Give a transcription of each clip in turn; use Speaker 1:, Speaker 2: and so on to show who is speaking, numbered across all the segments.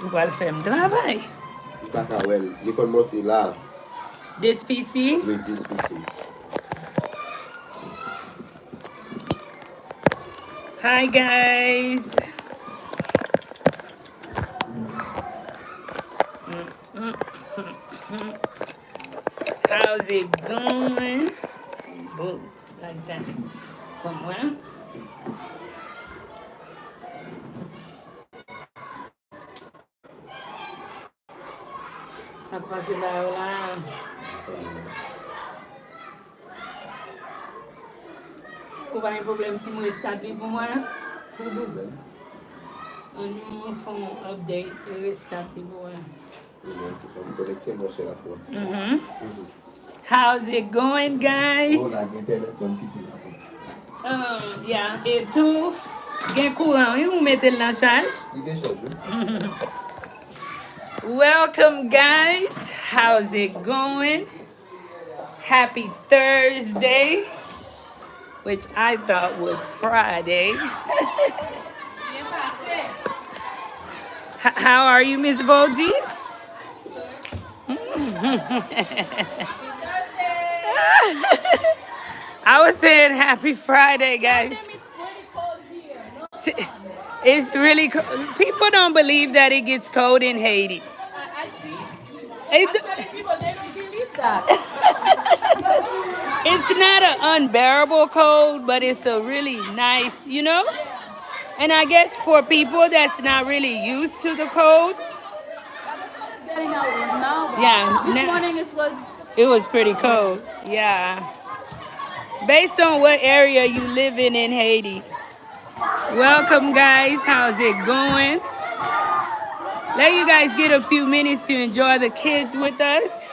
Speaker 1: On va le faire un travail.
Speaker 2: Well, you can monter là.
Speaker 1: This PC?
Speaker 2: Oui, 10 PC.
Speaker 1: Hi guys. How's it going? Boom, like that. Come on. Ça passe là. Ou pas un problème si moi start pour moi?
Speaker 2: Pas de problème.
Speaker 1: On fait un update et restart pour moi.
Speaker 2: On me connecter, moi, c'est la porte.
Speaker 1: How's it going, guys?
Speaker 2: Oh, la internet, bonne petite.
Speaker 1: Yeah, et tout. Gen courant, vous mettez la charge.
Speaker 2: Il est chargé.
Speaker 1: Welcome, guys. How's it going? Happy Thursday, which I thought was Friday. How are you, Miss Boldy? I was saying happy Friday, guys. It's really cold. People don't believe that it gets cold in Haiti.
Speaker 3: I see. I'm telling people they don't believe that.
Speaker 1: It's not an unbearable cold, but it's a really nice, you know? And I guess for people that's not really used to the cold,
Speaker 3: Getting out now.
Speaker 1: yeah,
Speaker 3: This morning
Speaker 1: it was pretty cold. Yeah. Based on what area you live in Haiti. Welcome, guys. How's it going? Let you guys get a few minutes to enjoy the kids with us.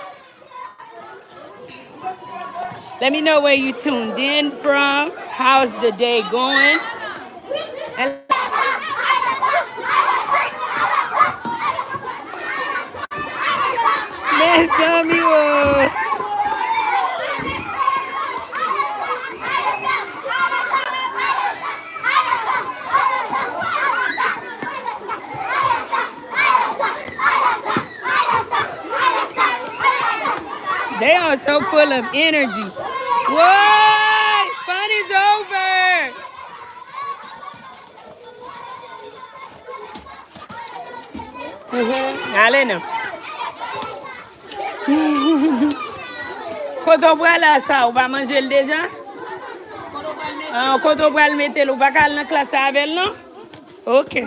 Speaker 1: Let me know where you tuned in from. How's the day going? Les amigos. They are so full of energy. What? Fun is over. Allez, non. Quand on prend là ça, on va manger le déjà? Quand on va le mettre, on va aller dans la classe avec non? Ok.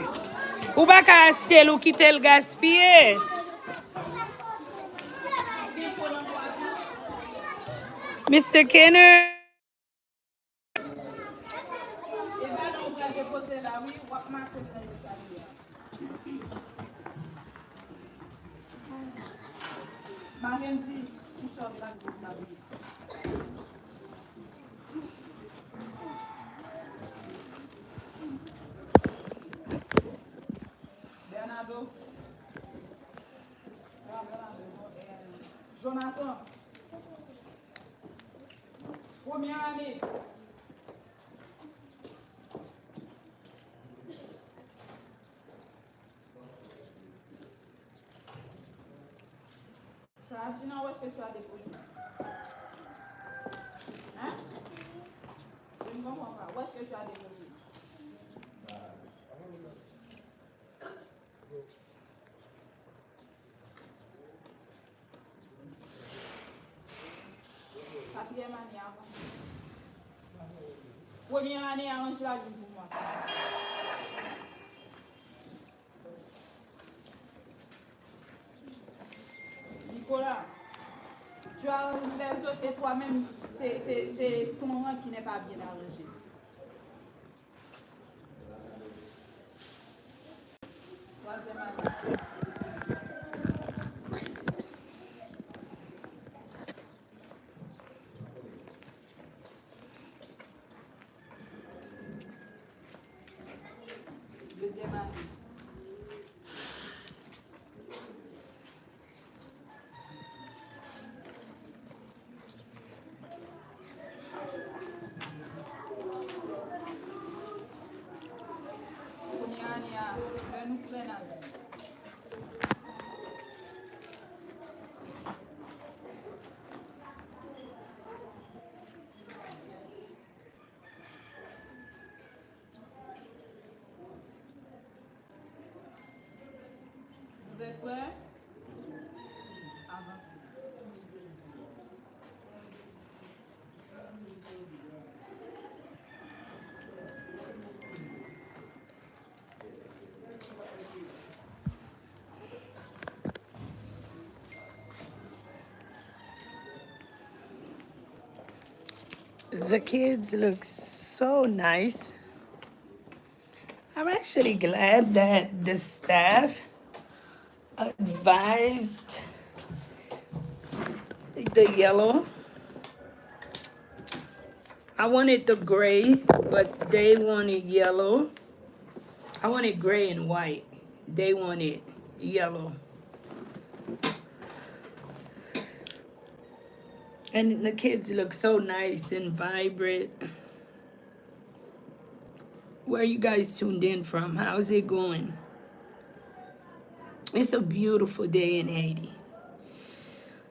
Speaker 1: On va acheter ou quitter le gaspiller. Mr. Kenner.
Speaker 3: Jonathan. Première année. Ça a dit non, où est-ce que tu as déposé? Hein? Je ne comprends pas. Où est-ce que tu as déposé? Quatrième année avant. Première année avant, je l'ai dit pour moi. Nicolas, tu as les autres et toi-même, c'est ton rang qui n'est pas bien arrangé. Troisième année. Deuxième année. Première année, nous plein année. êtes prêts? Avancez.
Speaker 1: The kids look so nice. I'm actually glad that the staff advised the yellow. I wanted the gray, but they wanted yellow. I wanted gray and white. They wanted yellow. And the kids look so nice and vibrant. Where are you guys tuned in from? How's it going? It's a beautiful day in Haiti.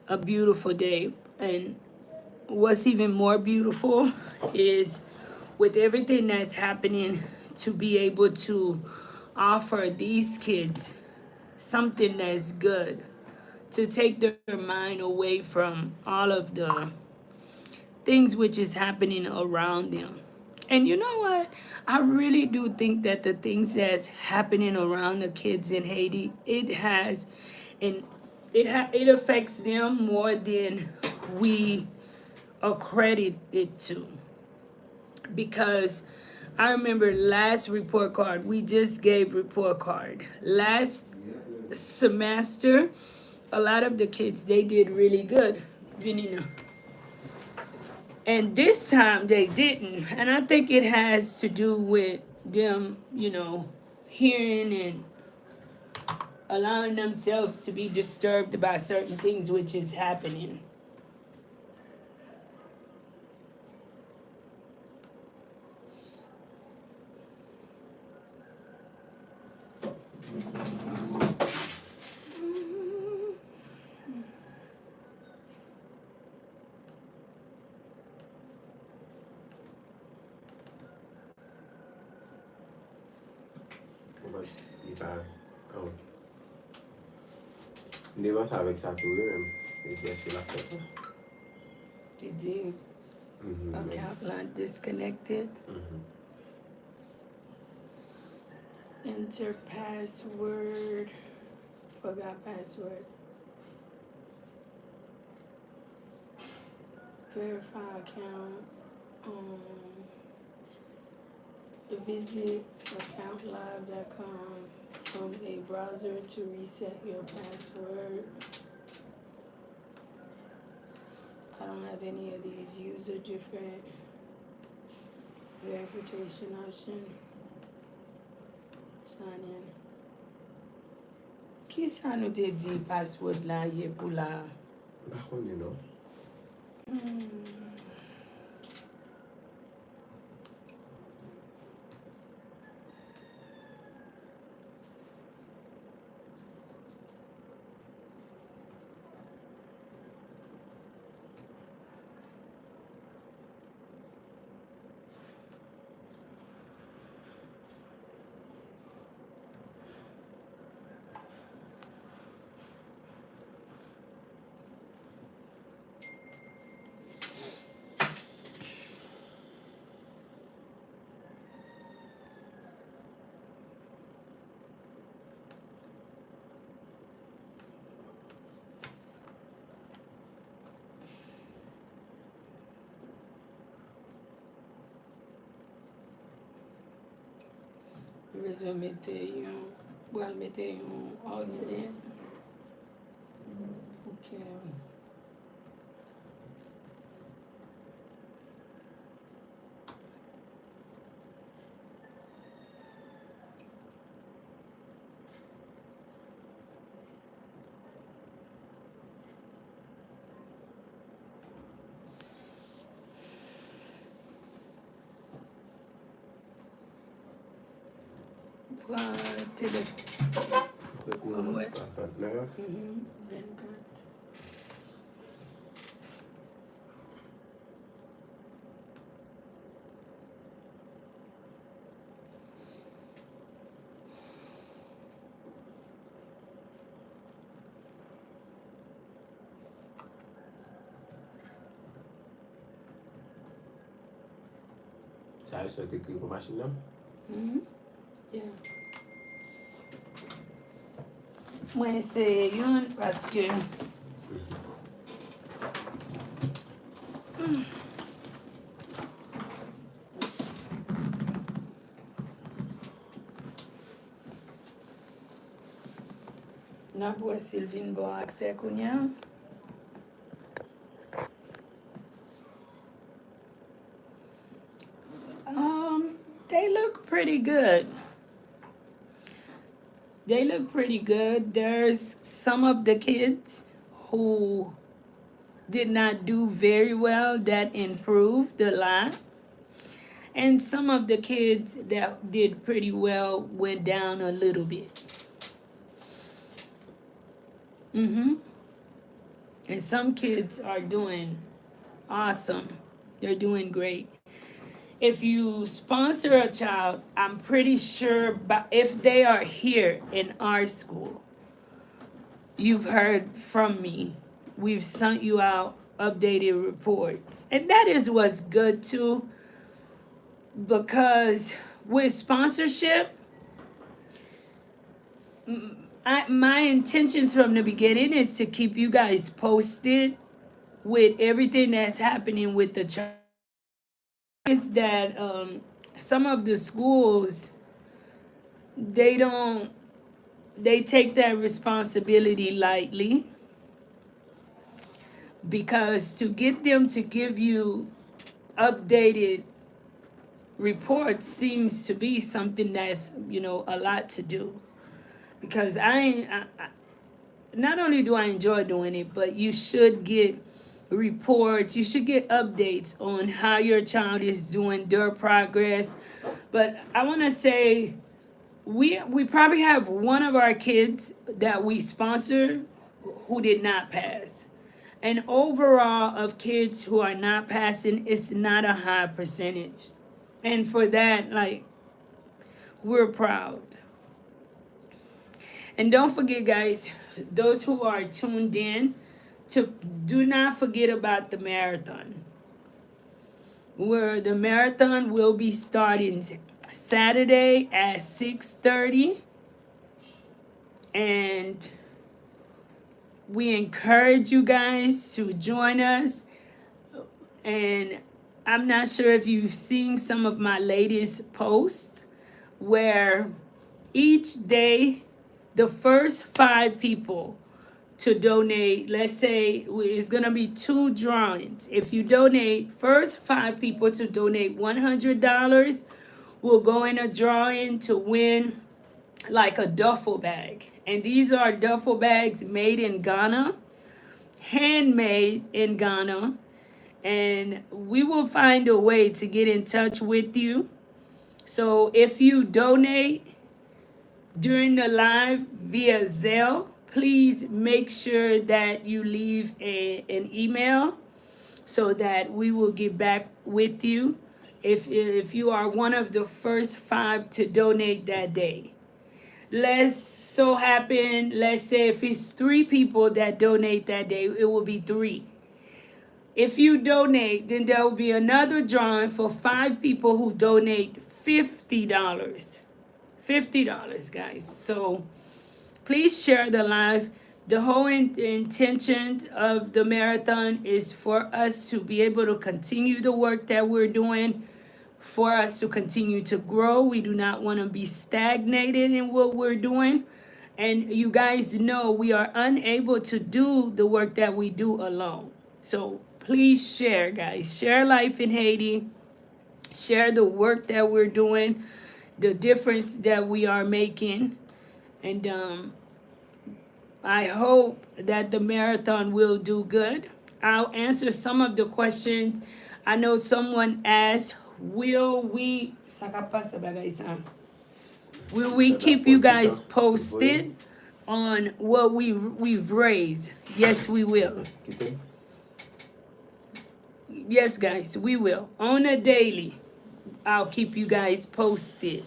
Speaker 1: A beautiful day. And what's even more beautiful is with everything that's happening, to be able to offer these kids something that's good, to take their mind away from all of the things which is happening around them. And you know what? I really do think that the things that's happening around the kids in Haiti, it has, and it affects them more than we accredit it to. Because I remember last report card, we just gave report card. Last semester, a lot of the kids, they did really good, Vinina. And this time they didn't. And I think it has to do with them, hearing and allowing themselves to be disturbed by certain things which is happening.
Speaker 2: Never avec ça tout le même. Et qu'est-ce qu'il a fait?
Speaker 1: Did you account line disconnected? Enter password. Forgot password. Verify account. Visit accountlive.com from a browser to reset your password. I don't have any of these. User different verification option. Sign in. Qui ça nous te dit password là yé pour la?
Speaker 2: Par contre, you know.
Speaker 1: Resume mettez un, mettez un alternate. Ok. Ouais.
Speaker 2: 69.
Speaker 1: 24.
Speaker 2: Ça, ça t'écrit pour machine là?
Speaker 1: Yeah. Moi, c'est yon parce que n'a pas Sylvine bon accès kounya. They look pretty good. They look pretty good. There's some of the kids who did not do very well that improved a lot. And some of the kids that did pretty well went down a little bit. And some kids are doing awesome. They're doing great. If you sponsor a child, I'm pretty sure if they are here in our school, you've heard from me. We've sent you out updated reports. And that is what's good too, because with sponsorship, my intentions from the beginning is to keep you guys posted with everything that's happening with the child. Is that some of the schools, they take that responsibility lightly, because to get them to give you updated reports seems to be something that's a lot to do. Because I not only do I enjoy doing it, but you should get reports, you should get updates on how your child is doing, their progress. But I want to say we probably have one of our kids that we sponsor who did not pass. And overall of kids who are not passing, it's not a high percentage. And for that, like, we're proud. And don't forget, guys, those who are tuned in, to do not forget about the marathon. Where the marathon will be starting Saturday at 6:30. And we encourage you guys to join us. And I'm not sure if you've seen some of my latest posts where each day the first 5 people to donate, let's say it's gonna be 2 drawings. If you donate, first 5 people to donate $100 will go in a drawing to win like a duffel bag. And these are duffel bags made in Ghana, handmade in Ghana. And we will find a way to get in touch with you. So if you donate during the live via Zelle, please make sure that you leave an email so that we will get back with you if you are one of the first 5 to donate that day. Let's say if it's 3 people that donate that day, it will be 3. If you donate, then there will be another drawing for 5 people who donate $50. $50, guys. So please share the live. The whole intention of the marathon is for us to be able to continue the work that we're doing, for us to continue to grow. We do not want to be stagnated in what we're doing. And you guys know we are unable to do the work that we do alone. So please share, guys. Share Life in Haiti. Share the work that we're doing, the difference that we are making. And I hope that the marathon will do good. I'll answer some of the questions. I know someone asked, will we keep you guys posted on what we've raised? Yes, we will. Yes, guys, we will. On a daily, I'll keep you guys posted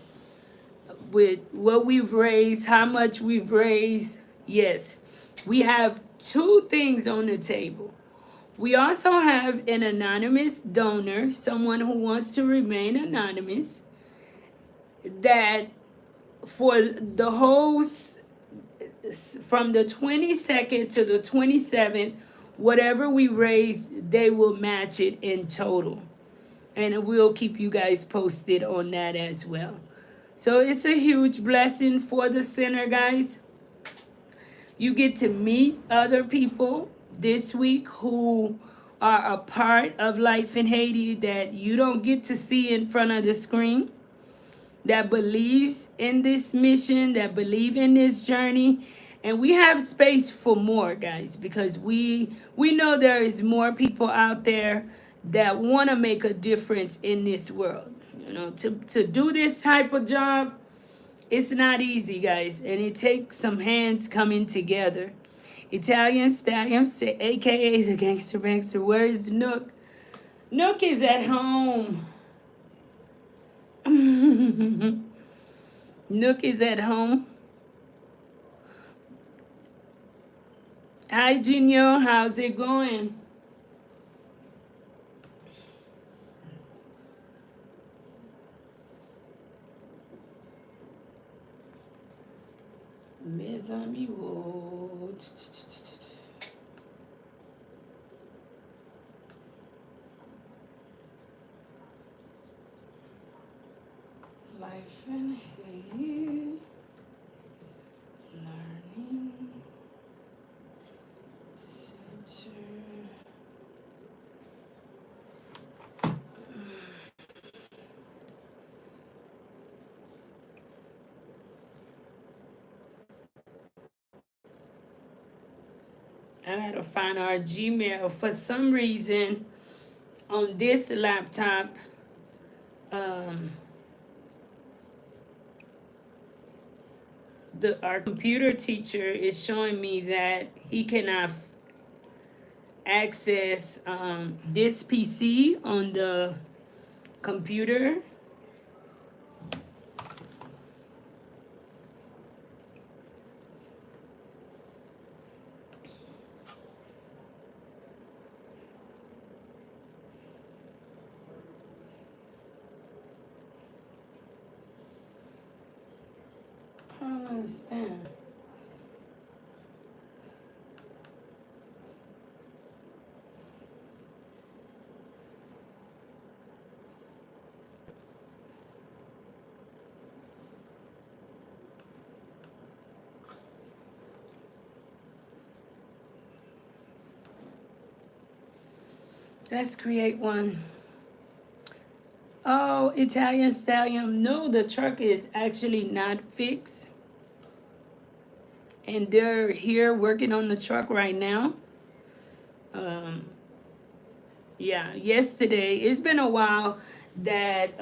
Speaker 1: with what we've raised, how much we've raised. Yes, we have 2 things on the table. We also have an anonymous donor, someone who wants to remain anonymous, that for the whole from the 22nd to the 27th, whatever we raise, they will match it in total. And we'll keep you guys posted on that as well. So it's a huge blessing for the center, guys. You get to meet other people this week who are a part of Life in Haiti that you don't get to see in front of the screen, that believes in this mission, that believe in this journey. And we have space for more, guys, because we know there is more people out there that want to make a difference in this world. You know, to do this type of job, it's not easy, guys, and it takes some hands coming together. Italian Stallion, say, aka the Gangster Bankster. Where is Nook? Nook is at home. Nook is at home. Hi, Junior. How's it going? Mes amigos. Life in Haiti. Learning Center. I gotta find our Gmail. For some reason, on this laptop, our computer teacher is showing me that he cannot access this PC on the computer. I don't understand. Let's create one. Oh, Italian Stallion. No, the truck is actually not fixed. And they're here working on the truck right now. Yeah, yesterday. It's been a while that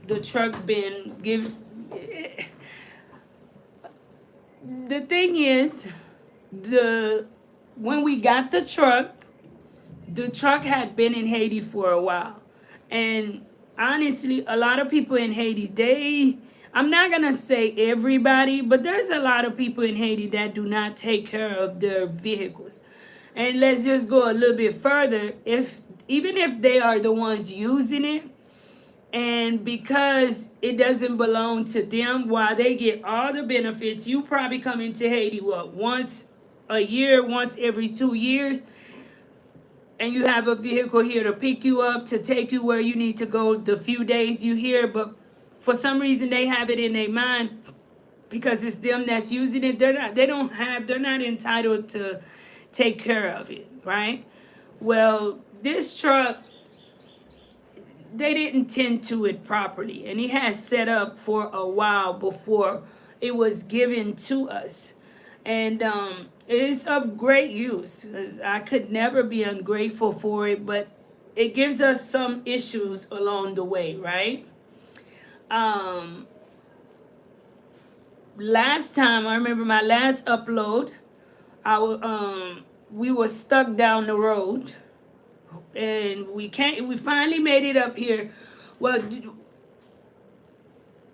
Speaker 1: the truck been give. The thing is, when we got the truck had been in Haiti for a while. And honestly, a lot of people in Haiti, I'm not going to say everybody, but there's a lot of people in Haiti that do not take care of their vehicles. And let's just go a little bit further. Even if they are the ones using it, and because it doesn't belong to them, while they get all the benefits, you probably come into Haiti, once a year, once every 2 years, and you have a vehicle here to pick you up, to take you where you need to go the few days you here. But for some reason, they have it in their mind, because it's them that's using it. They're not entitled to take care of it, right? Well, this truck, they didn't tend to it properly, and it has set up for a while before it was given to us. And it is of great use. I could never be ungrateful for it, but it gives us some issues along the way, right? Last time, I remember my last upload, we were stuck down the road, and we finally made it up here. Well,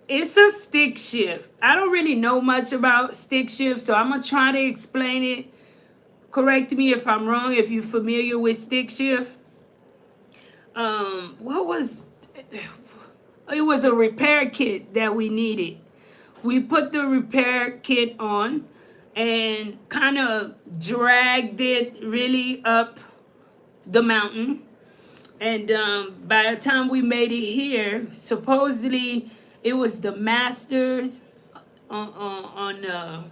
Speaker 1: it's a stick shift. I don't really know much about stick shift, so I'm gonna try to explain it correct me if I'm wrong, if you're familiar with stick shift. What was it? Was a repair kit that we needed. We put the repair kit on and kind of dragged it really up the mountain. And by the time we made it here, supposedly it was the masters on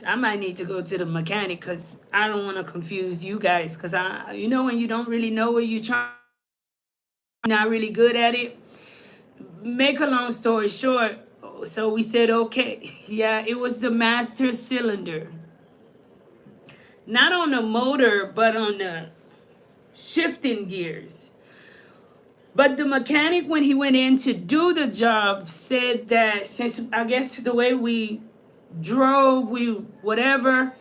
Speaker 1: I might need to go to the mechanic because I don't want to confuse you guys, because you know, when you don't really know what you're trying, not really good at it. Make a long story short, so we said, okay, yeah, it was the master cylinder. Not on the motor, but on the shifting gears. But the mechanic, when he went in to do the job, said that since, I guess, the way we drove, whatever,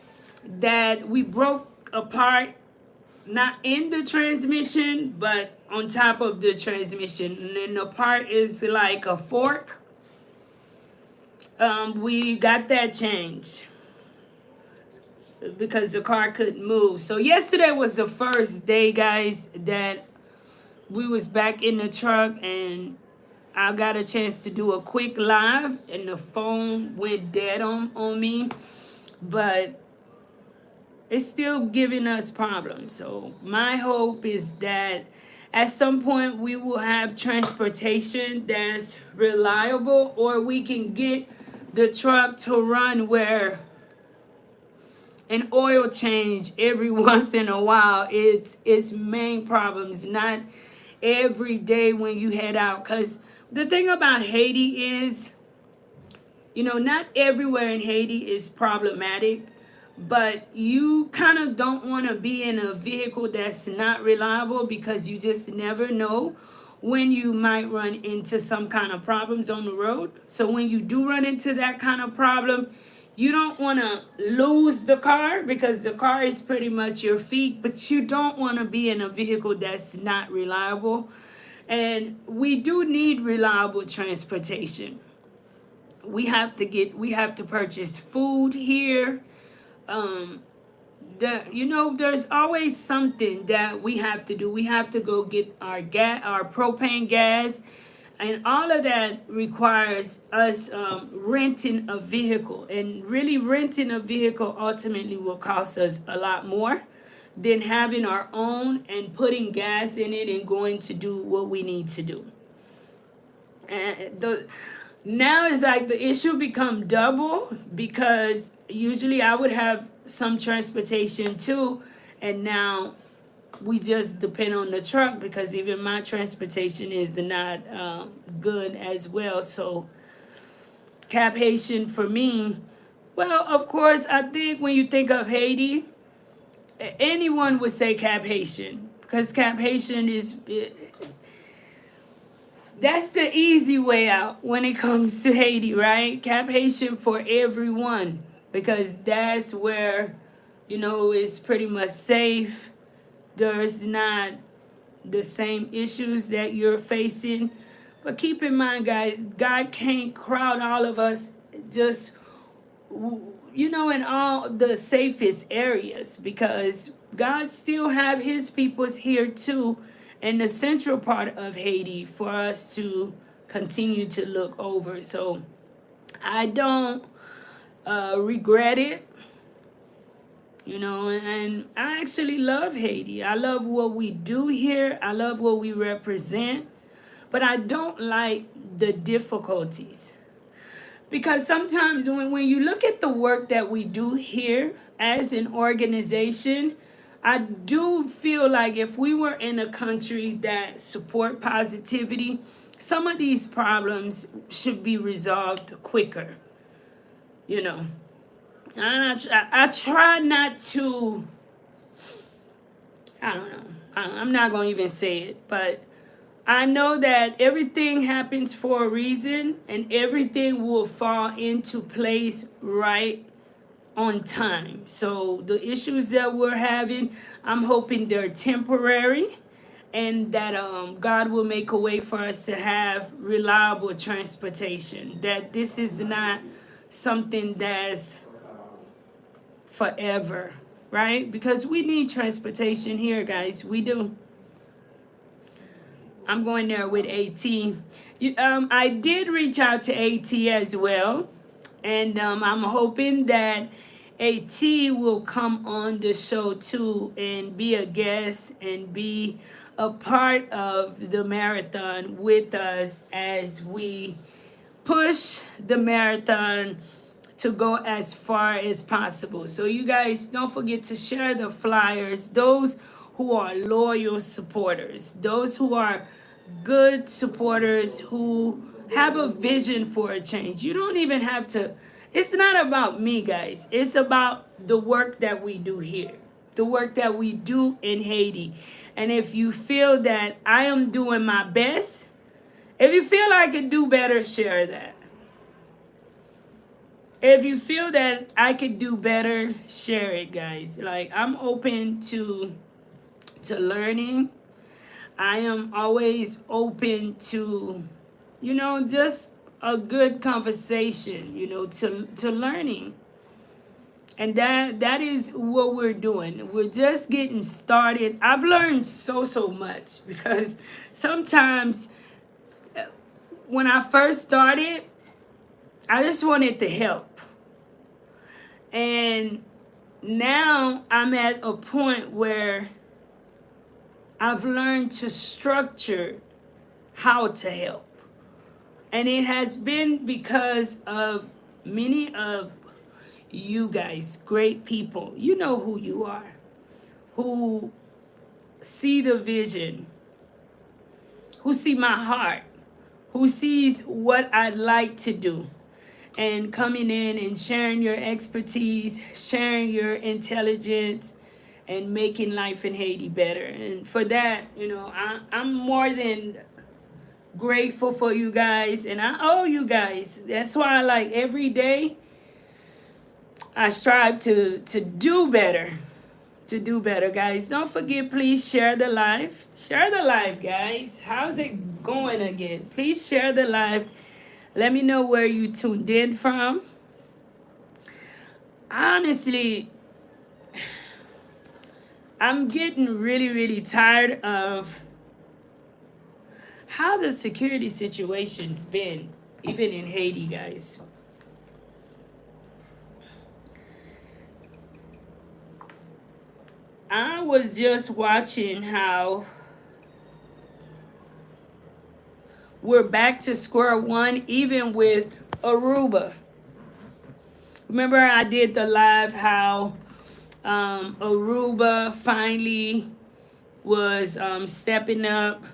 Speaker 1: that we broke apart, not in the transmission, but on top of the transmission. And then the part is like a fork. We got that changed because the car couldn't move. So yesterday was the first day, guys, that we was back in the truck, and I got a chance to do a quick live, and the phone went dead on me. But it's still giving us problems. So my hope is that at some point we will have transportation that's reliable, or we can get the truck to run where an oil change every once in a while. It's main problems, not every day when you head out. Because the thing about Haiti is, you know, not everywhere in Haiti is problematic, but you kind of don't want to be in a vehicle that's not reliable, because you just never know when you might run into some kind of problems on the road. So when you do run into that kind of problem, you don't want to lose the car, because the car is pretty much your feet, but you don't want to be in a vehicle that's not reliable. And we do need reliable transportation. We have to purchase food here. There's always something that we have to do. We have to go get our propane gas, and all of that requires us renting a vehicle. And really, renting a vehicle ultimately will cost us a lot more than having our own and putting gas in it and going to do what we need to do. And now it's like the issue become double, because usually I would have some transportation too, and now we just depend on the truck, because even my transportation is not good as well. So Cap Haitian for me, well, of course, I think when you think of Haiti, anyone would say Cap Haitian, because Cap Haitian is... That's the easy way out when it comes to Haiti, right? Cap Haitian for everyone, because that's where, it's pretty much safe. There's not the same issues that you're facing. But keep in mind, guys, God can't crowd all of us just, in all the safest areas, because God still have his peoples here too, in the central part of Haiti, for us to continue to look over. So I don't regret it, and I actually love Haiti. I love what we do here. I love what we represent, but I don't like the difficulties. Because sometimes when you look at the work that we do here as an organization, I do feel like if we were in a country that support positivity, some of these problems should be resolved quicker. I try not to, I don't know, I'm not going to even say it, but I know that everything happens for a reason, and everything will fall into place right on time. So the issues that we're having, I'm hoping they're temporary, and that God will make a way for us to have reliable transportation. That this is not something that's forever, right? Because we need transportation here, guys. We do. I'm going there with AT. I did reach out to AT as well, and I'm hoping that AT will come on the show too and be a guest and be a part of the marathon with us as we push the marathon to go as far as possible. So you guys don't forget to share the flyers. Those who are loyal supporters, those who are good supporters who have a vision for a change. You don't even have to, it's not about me, guys. It's about the work that we do here, the work that we do in Haiti. And if you feel that I am doing my best, if you feel I could do better, share that. If you feel that I could do better, share it, guys. Like, I'm open to learning. I am always open to, just a good conversation, to learning. And that is what we're doing. We're just getting started. I've learned so much because sometimes when I first started, I just wanted to help. And now I'm at a point where I've learned to structure how to help. And it has been because of many of you guys, great people. You know who you are, who see the vision, who see my heart, who sees what I'd like to do, and coming in and sharing your expertise, sharing your intelligence, and making life in Haiti better. And for that, I'm more than grateful for you guys, and I owe you guys. That's why, like, every day I strive to do better. To do better, guys. Don't forget, please share the live. Share the live, guys. How's it going again? Please share the live. Let me know where you tuned in from. Honestly, I'm getting really tired of how the security situation's been, even in Haiti, guys. I was just watching how we're back to square one, even with Aruba. Remember I did the live how Aruba finally was stepping up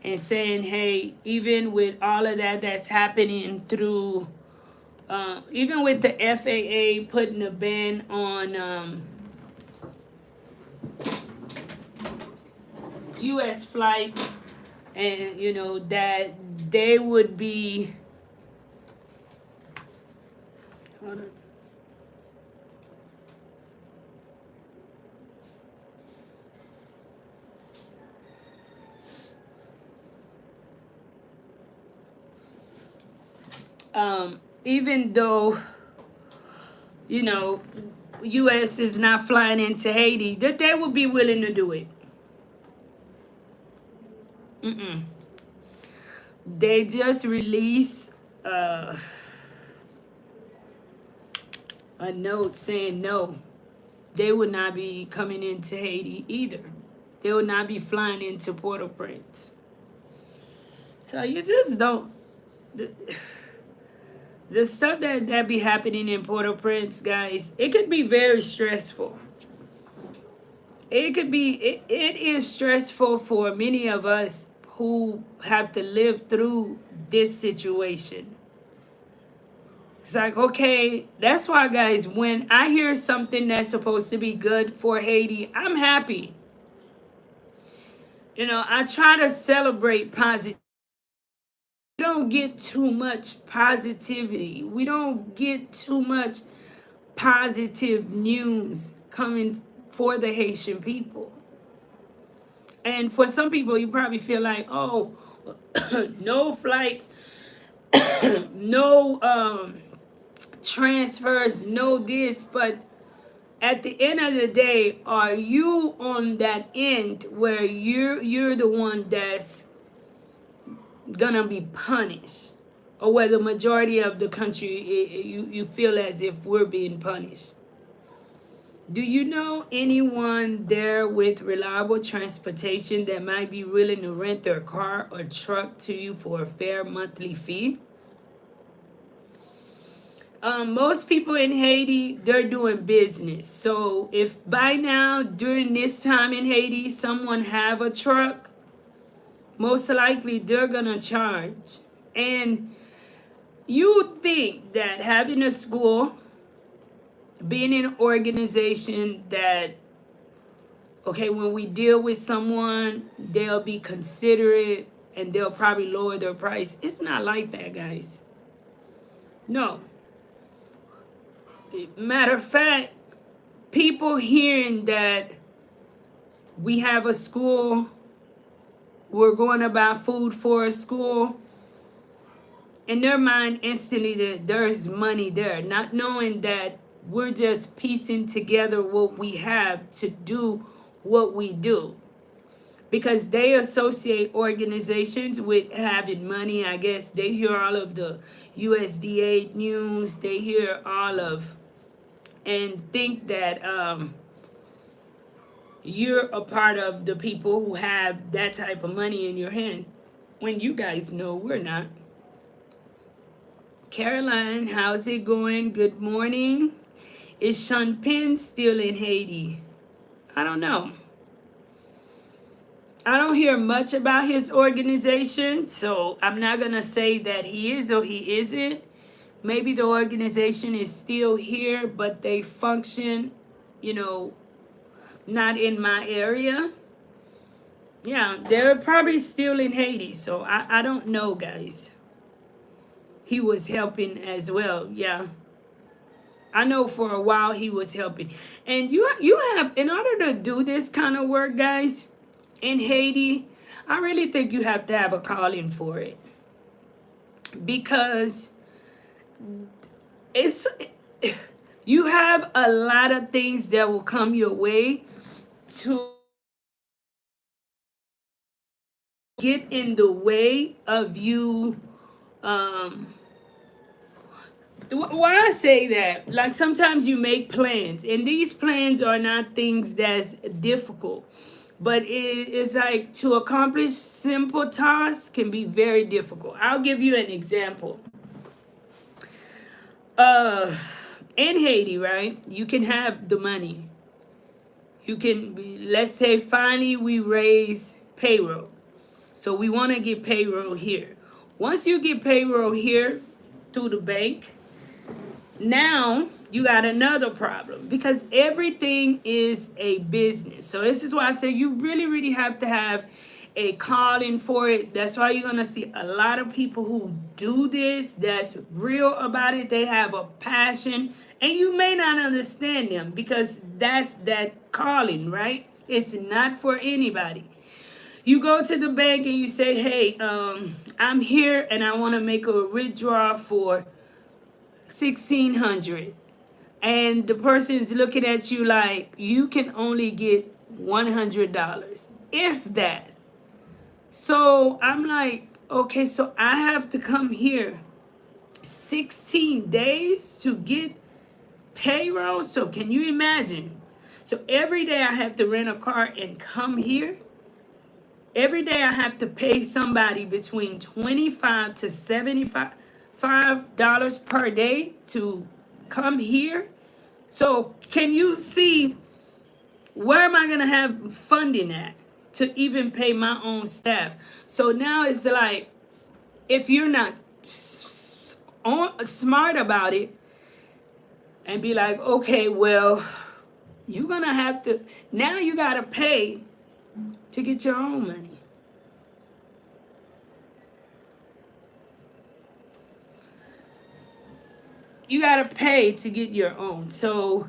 Speaker 1: and saying, hey, even with all of that that's happening through, even with the FAA putting a ban on U.S. flights, and that they would be, even though U.S. is not flying into Haiti, that they would be willing to do it. They just released a note saying no, they would not be coming into Haiti either. They would not be flying into Port-au-Prince. So you just don't. The stuff that be happening in Port-au-Prince, guys, it could be very stressful. It is stressful for many of us who have to live through this situation. It's like, okay, that's why, guys, when I hear something that's supposed to be good for Haiti, I'm happy. I try to celebrate positivity. We don't get too much positivity. We don't get too much positive news coming for the Haitian people. And for some people, you probably feel like, oh, no flights, no transfers, no this. But at the end of the day, are you on that end where you're the one that's gonna be punished, or where the majority of the country you feel as if we're being punished? Do you know anyone there with reliable transportation that might be willing to rent their car or truck to you for a fair monthly fee? Most people in Haiti, they're doing business. So if by now, during this time in Haiti, someone have a truck, most likely they're gonna charge. And you think that having a school, being in an organization that, okay, when we deal with someone, they'll be considerate and they'll probably lower their price. It's not like that, guys. No. Matter of fact, people hearing that we have a school, we're going to buy food for a school, in their mind instantly that there's money there, not knowing that we're just piecing together what we have to do what we do. Because they associate organizations with having money. I guess they hear all of the USDA news, they hear all of, and think that you're a part of the people who have that type of money in your hand, when you guys know we're not. Caroline, how's it going? Good morning. Is Sean Penn still in Haiti? I don't know. I don't hear much about his organization, so I'm not going to say that he is or he isn't. Maybe the organization is still here, but they function, not in my area. Yeah, they're probably still in Haiti, so I don't know, guys. He was helping as well, yeah. I know for a while he was helping. And you have, in order to do this kind of work, guys, in Haiti, I really think you have to have a calling for it. Because you have a lot of things that will come your way to get in the way of you. Why I say that, like sometimes you make plans, and these plans are not things that's difficult, but it's like to accomplish simple tasks can be very difficult. I'll give you an example. In Haiti, right, you can have the money. You can, let's say finally we raise payroll. So we want to get payroll here. Once you get payroll here through the bank, now you got another problem, because everything is a business. So this is why I say you really, really have to have a calling for it. That's why you're going to see a lot of people who do this, that's real about it. They have a passion, and you may not understand them because that's that calling, right? It's not for anybody. You go to the bank and you say, hey, I'm here and I want to make a withdrawal for $1,600, and the person is looking at you like you can only get $100, if that. So I'm like, okay, so I have to come here 16 days to get payroll. So can you imagine? So every day I have to rent a car and come here. Every day I have to pay somebody between $25 to $75 per day to come here. So can you see, where am I going to have funding at to even pay my own staff? So now it's like, if you're not smart about it and be like, okay, well, you're going to have to, now you got to pay to get your own money. You got to pay to get your own. So,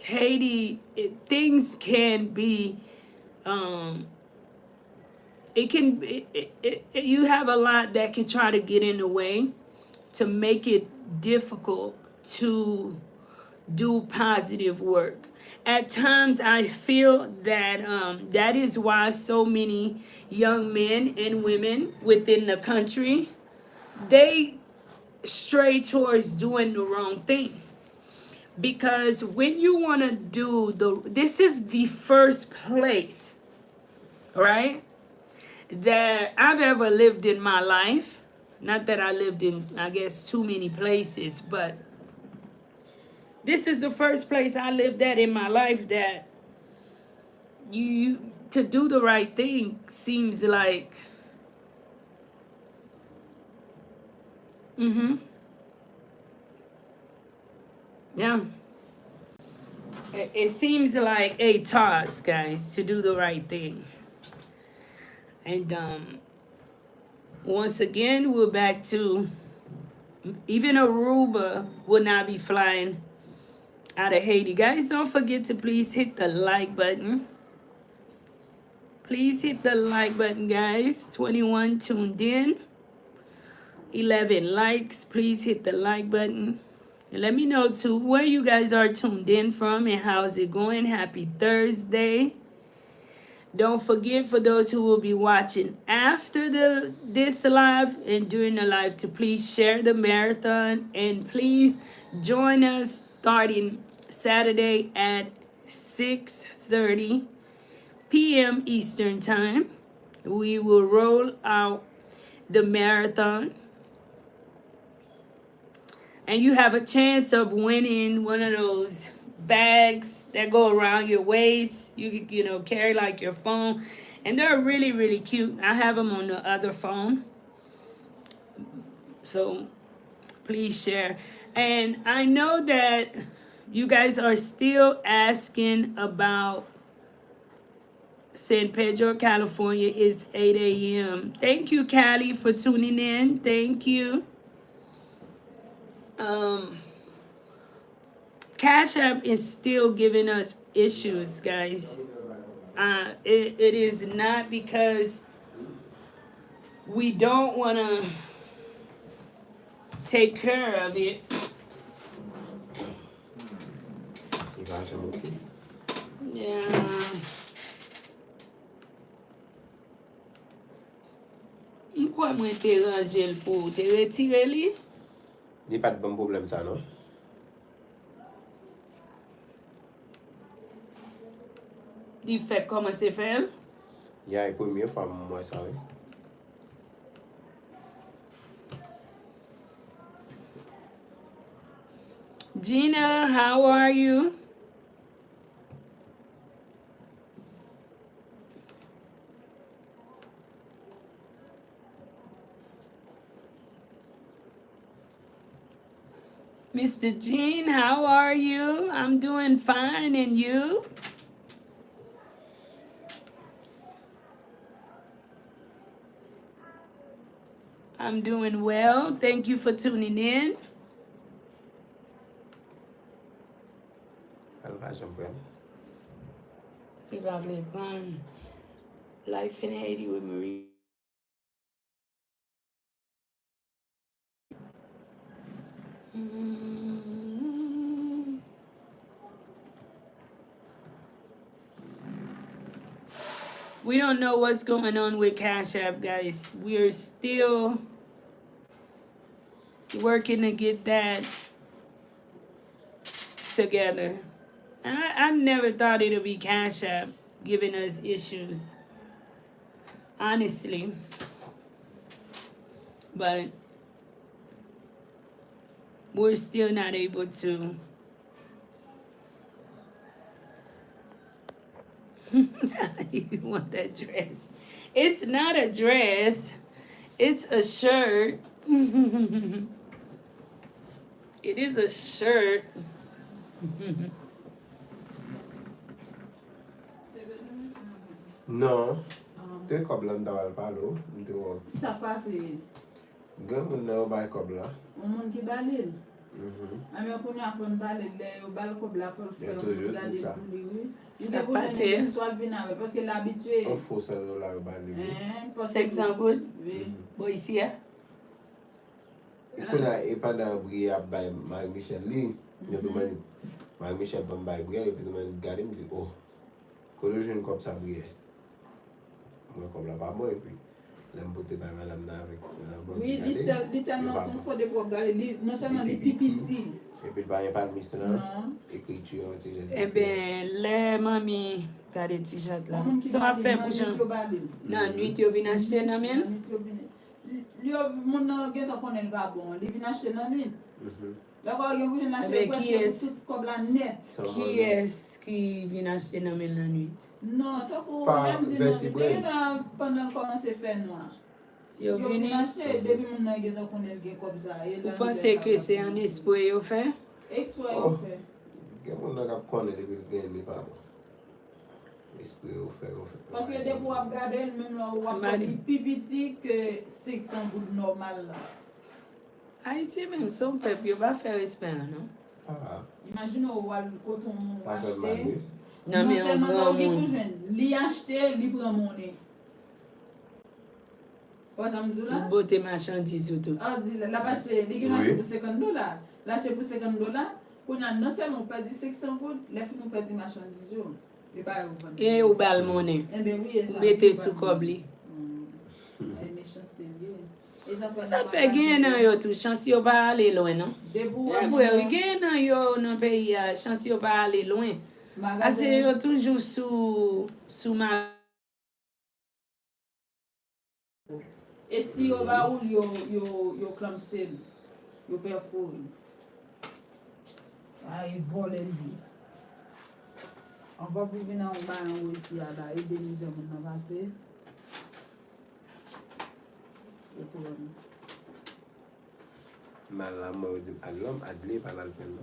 Speaker 1: Haiti, things can be, you have a lot that can try to get in the way to make it difficult to do positive work. At times, I feel that that is why so many young men and women within the country, they stray towards doing the wrong thing. Because when you want to do this is the first place, right, that I've ever lived in my life. Not that I lived in, I guess, too many places, but this is the first place I lived at in my life that you to do the right thing seems like, yeah. It seems like a task, guys, to do the right thing. And once again, we're back to even Aruba will not be flying out of Haiti. Guys, don't forget to please hit the like button. Please hit the like button, guys. 21 tuned in. 11 likes. Please hit the like button. And let me know, too, where you guys are tuned in from and how's it going. Happy Thursday. Don't forget, for those who will be watching after this live and during the live, to please share the marathon and please join us starting Saturday at 6:30 p.m. Eastern Time. We will roll out the marathon. And you have a chance of winning one of those bags that go around your waist. You can, carry like your phone. And they're really, really cute. I have them on the other phone. So please share. And I know that you guys are still asking about San Pedro, California. It's 8 a.m. Thank you, Callie, for tuning in. Thank you. Cash App is still giving us issues, guys. It is not because we don't want to take care of it.
Speaker 2: You guys are okay?
Speaker 1: Yeah. Mkwa mwen te range l pou? Te retire li?
Speaker 2: Di pas de bon problème ça, non?
Speaker 1: Di fait comment c'est fait?
Speaker 2: Il y a une première fois, moi, ça, oui.
Speaker 1: Gina, how are you? Mr. Jean, how are you? I'm doing fine, and you? I'm doing well. Thank you for tuning in. Life in Haiti with Marie. We don't know what's going on with Cash App, guys. We're still working to get that together. I never thought it would be Cash App giving us issues, honestly. But we're still not able to. You want that dress? It's not a dress. It's a shirt. It is a shirt.
Speaker 2: Non. Te kob la mta wal palo.
Speaker 3: Sa pase.
Speaker 2: Gen moun ne ou bay kob la.
Speaker 3: Moun ki balil. Ame yo konya fon balil le yo bal kob la fol
Speaker 2: Il y a toujours tout ça.
Speaker 1: Ça passe.
Speaker 3: Soit vina parce que l'habitué.
Speaker 2: On faut ça là au balil.
Speaker 1: 600 good.
Speaker 3: Oui.
Speaker 1: Boy, ici, hein?
Speaker 2: E pendant briller à Marie-Michel li, il demande Marie-Michel va me briller et puis demande garder me dit oh, que le jeune comme ça briller. Moi comme là pas moi et puis l'aime porter par madame avec
Speaker 3: oui, littéralement son faux de pour regarder non seulement les pipiti.
Speaker 2: Et puis il n'y a pas de mise là. Écriture,
Speaker 1: eh bien, les mamies gardent t-shirt là. Ça va faire pour ça. Non, nuit, tu viens acheter dans mien.
Speaker 3: Mon gen ta konnen va bon, li vin acheter nan nuit. D'abord, il y a
Speaker 1: Mais qui est
Speaker 3: tout comme la net.
Speaker 1: Qui est-ce qui vient acheter dans mien la nuit?
Speaker 3: Non, t'as pour
Speaker 2: Pas
Speaker 3: même dire
Speaker 2: vertibré.
Speaker 3: pendant commencer faire noir.
Speaker 1: Yo
Speaker 3: Yo
Speaker 1: vini?
Speaker 3: vin acheter depuis mon nan gen ta konnen gen comme ça.
Speaker 1: Vous pensez que c'est un esprit yo fait?
Speaker 3: Extra yo fait.
Speaker 2: Gen moun nan kap konnen depuis gen li pas bon. Esprit au fait.
Speaker 3: Parce que des fois, regarder même là, on va plus petit que 600 gouttes normal là.
Speaker 1: Haïtien même son peuple, yo pas faire respect, non?
Speaker 2: Ah,
Speaker 3: Imagine on va quand on
Speaker 2: ça fait
Speaker 3: acheter.
Speaker 2: mal.
Speaker 1: Non, mais on
Speaker 3: seulement ça,
Speaker 1: grand
Speaker 3: on
Speaker 1: monde.
Speaker 3: li acheter, li prend monnaie. Pas ça me dit là?
Speaker 1: Beauté marchandise surtout.
Speaker 3: Ah, dit là, va acheter, li acheter pour $50. L'acheter pour $50, qu'on a non seulement on perd 600 gouttes, les filles nous perdent marchandises yo.
Speaker 1: Et ou bal monnaie.
Speaker 3: Eh bien oui, ça.
Speaker 1: Mettez sous cobli. Ça fait gagner dans yo tout, chance yo pas aller loin, non?
Speaker 3: Des
Speaker 1: Eh oui, gagner dans yo dans pays, chance yo pas aller loin. Parce que yo toujours sous ma.
Speaker 3: Et si yo ba ou yo clamsel, yo perforé. Ah, ils volent lui. On va pour venir en bas aussi à la indemniser mon avancé.
Speaker 2: Mal la mort à l'homme adlé par la peine.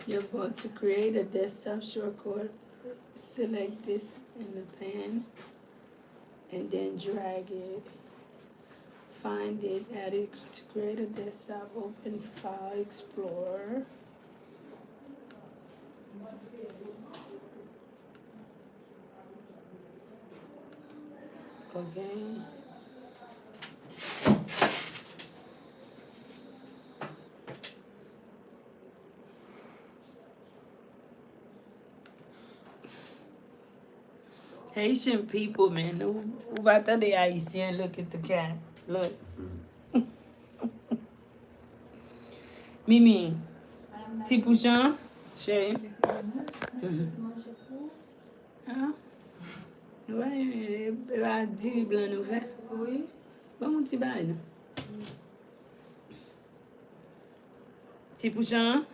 Speaker 1: You're going to create a desktop shortcut. Select this in the pan and then drag it. Find it, add it to create a desktop. Open File Explorer. Okay. Haitian people, man. Who about that they Haitian? Look at the cat. Look. Mimi. Petit pouchon. Chérie. Ah. Ouais, elle va dire blanc nous fait.
Speaker 3: Oui.
Speaker 1: Bon, mon petit bail. Petit pouchon.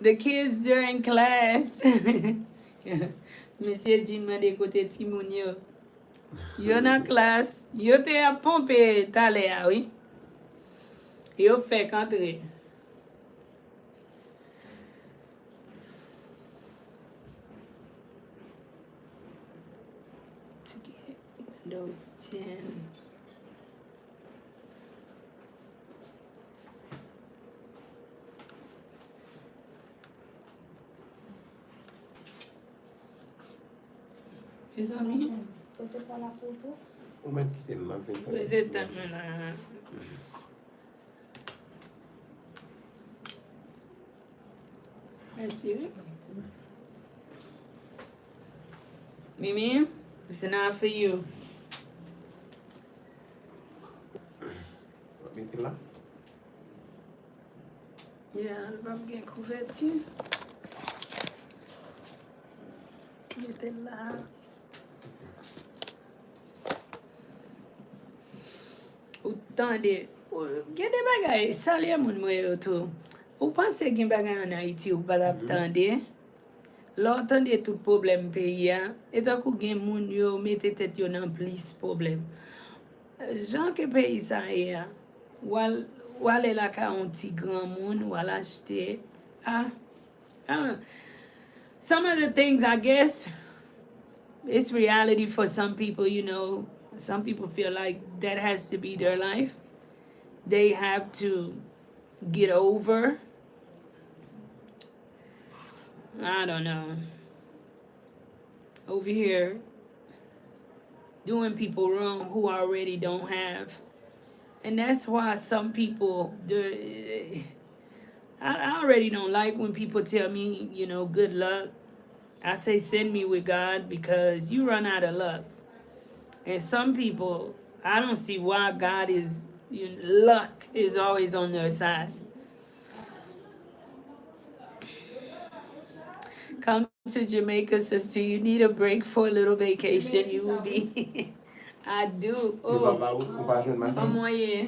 Speaker 1: The kids are in class. Monsieur Jim m'a dit côté Timoun yo. Yo dans classe. Yo te a pompé talé a, oui. Yo fait qu'entrer. To get Windows 10. Mes amis,
Speaker 4: Peut-être pas la photo.
Speaker 2: Ou mettre quitter ma fin.
Speaker 1: peut-être dans la... Merci. Mimi, it's not for you.
Speaker 2: Mettez là.
Speaker 1: Yeah, elle va bien couverture. Mettez là. Autant de... Il y a des bagages, ça les moun mwen yo tout. Ou pense qu'il y a des bagages en Haïti ou pas attendre? L'entendre tout problème pays et tant que gen moun yo mette tête yo dans plus problème. Jean que pays ça est wal la ka un petit grand moun wal acheter some of the things I guess it's reality for some people, you know. Some people feel like that has to be their life. They have to get over. I don't know. Over here, doing people wrong who already don't have. And that's why some people, I already don't like when people tell me, you know, good luck. I say send me with God because you run out of luck. And some people, I don't see why God is, luck is always on their side. Come to Jamaica, sister. You need a break for a little vacation. You will be. I do. Oh, comment est?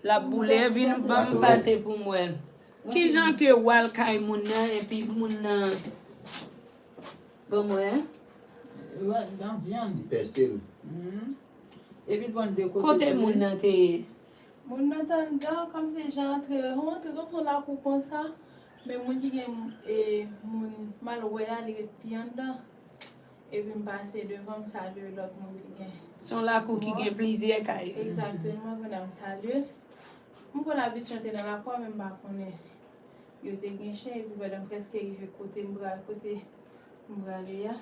Speaker 1: La boule vin va me passer pour moi. Qui gens que wal kay moun nan et puis moun nan. Bon moi.
Speaker 4: Dans viande.
Speaker 2: Persil.
Speaker 4: Et puis bon de
Speaker 1: Côté moun nan te.
Speaker 3: Moun nan tan dan comme c'est genre rentre comme la coupe comme ça mais moun qui gen moun mal wè la li pi en dedans et puis me passer devant me saluer l'autre moun qui gen.
Speaker 1: Son la kou qui gen plaisir kay.
Speaker 3: Exactement, qu'on a me saluer. Moun kon la vite chanter dans la cour même pas connait. Yo te gen chien et puis pendant presque arrivé côté m'bral ya.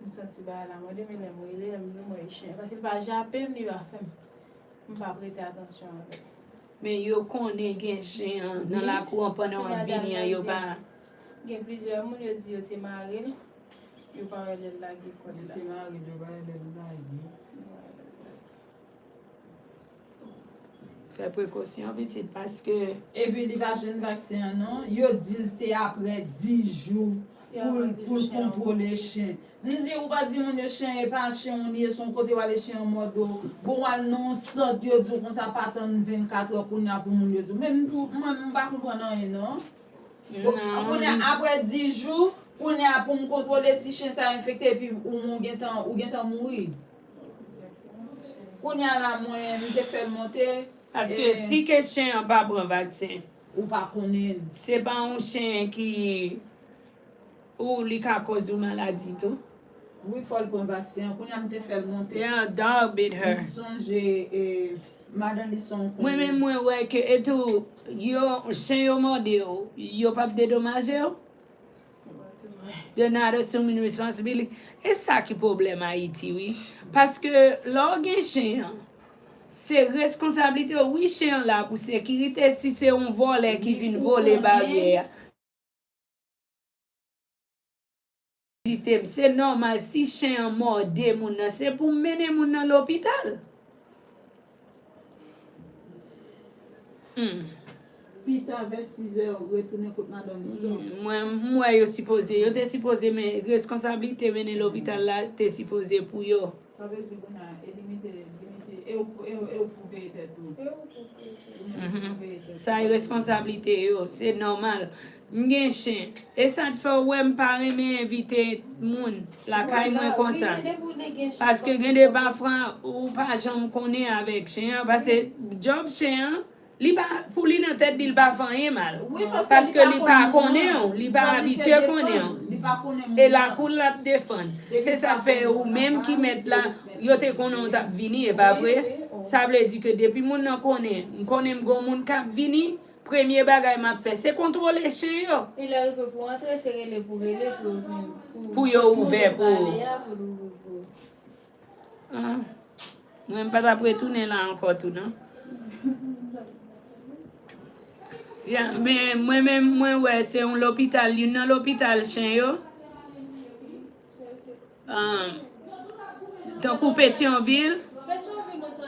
Speaker 3: Me senti ba la moi de me l'aime il aime moi chien parce que pas jappé me li va faire. Je ne vais pas prêter attention avec.
Speaker 1: Mais yo connaît gen chien dans la cour pendant on vini yo pas.
Speaker 3: Il y a plusieurs moun yo dit yo te marié. Yo pas relè la gi kon la.
Speaker 4: te mari de ba de la vie.
Speaker 1: Fais précaution petit parce que
Speaker 4: Et puis il va jeune vaccin non, yo dit c'est après 10 jours pour contrôler le chien. Nous dit ou pas dit mon chien et pas chien on est son côté va les chiens en mode bon non ça yo dit comme ça pas attendre 24 heures pour n'y a pour mon yo dit même moi même pas comprendre rien non. Après 10 jours on est pour me contrôler si chien ça infecté puis ou mon gen mourir. On y a la moyen de faire monter.
Speaker 1: parce que si que chien pas prend vaccin,
Speaker 4: Ou pas connaître.
Speaker 1: c'est pas un chien qui ou li ka cause une maladie tout.
Speaker 4: Oui, il faut le prendre vaccin. On y a de faire monter.
Speaker 1: Yeah, a dog bit her.
Speaker 4: Songe madame ils sont.
Speaker 1: Moi même moi ouais que et tout yo chien yo mordé yo pas dédommager yo. They're not assuming responsibility. Et ça qui problème à Haïti, oui. Parce que l'organe chien, c'est responsabilité, oui, chien là pour sécurité si c'est un voleur qui vient voler barrière. C'est normal si chien mord des moun, c'est pour mener moun dans l'hôpital.
Speaker 4: Puis vers 6 heures, retourner contre madame Lisson.
Speaker 1: Moi, yo te supposé, mais responsabilité mener l'hôpital là, te supposé pour yo.
Speaker 4: Ça veut dire qu'on a limité, et vous pouvez être tout.
Speaker 1: Ça est responsabilité yo, c'est normal. M'gen chien. Et ça te fait ouais m'pa aimer inviter moun la caille moi comme ça. Parce que gen de parfois ou pas jamais connaît avec chien parce que job chien li pas pour li dans tête il pas faire mal. Parce que li pas connaît, li pas habitué connaît. Et la cour la défendre. C'est ça fait ou même qui met là yo te connait t'a vini et pas vrai. Ça veut dire que depuis moun nan connaît m'gon moun k'ap vini. Premier bagay m'a fait, c'est contrôler chien yo.
Speaker 3: Il arrive pour entrer, c'est relé
Speaker 1: pour yo ouvert pour. Ah. Moi pas après tourner là encore tout non. Yeah, mais moi ouais, c'est un l'hôpital, you know l'hôpital chien yo. Tant qu'on Pétionville.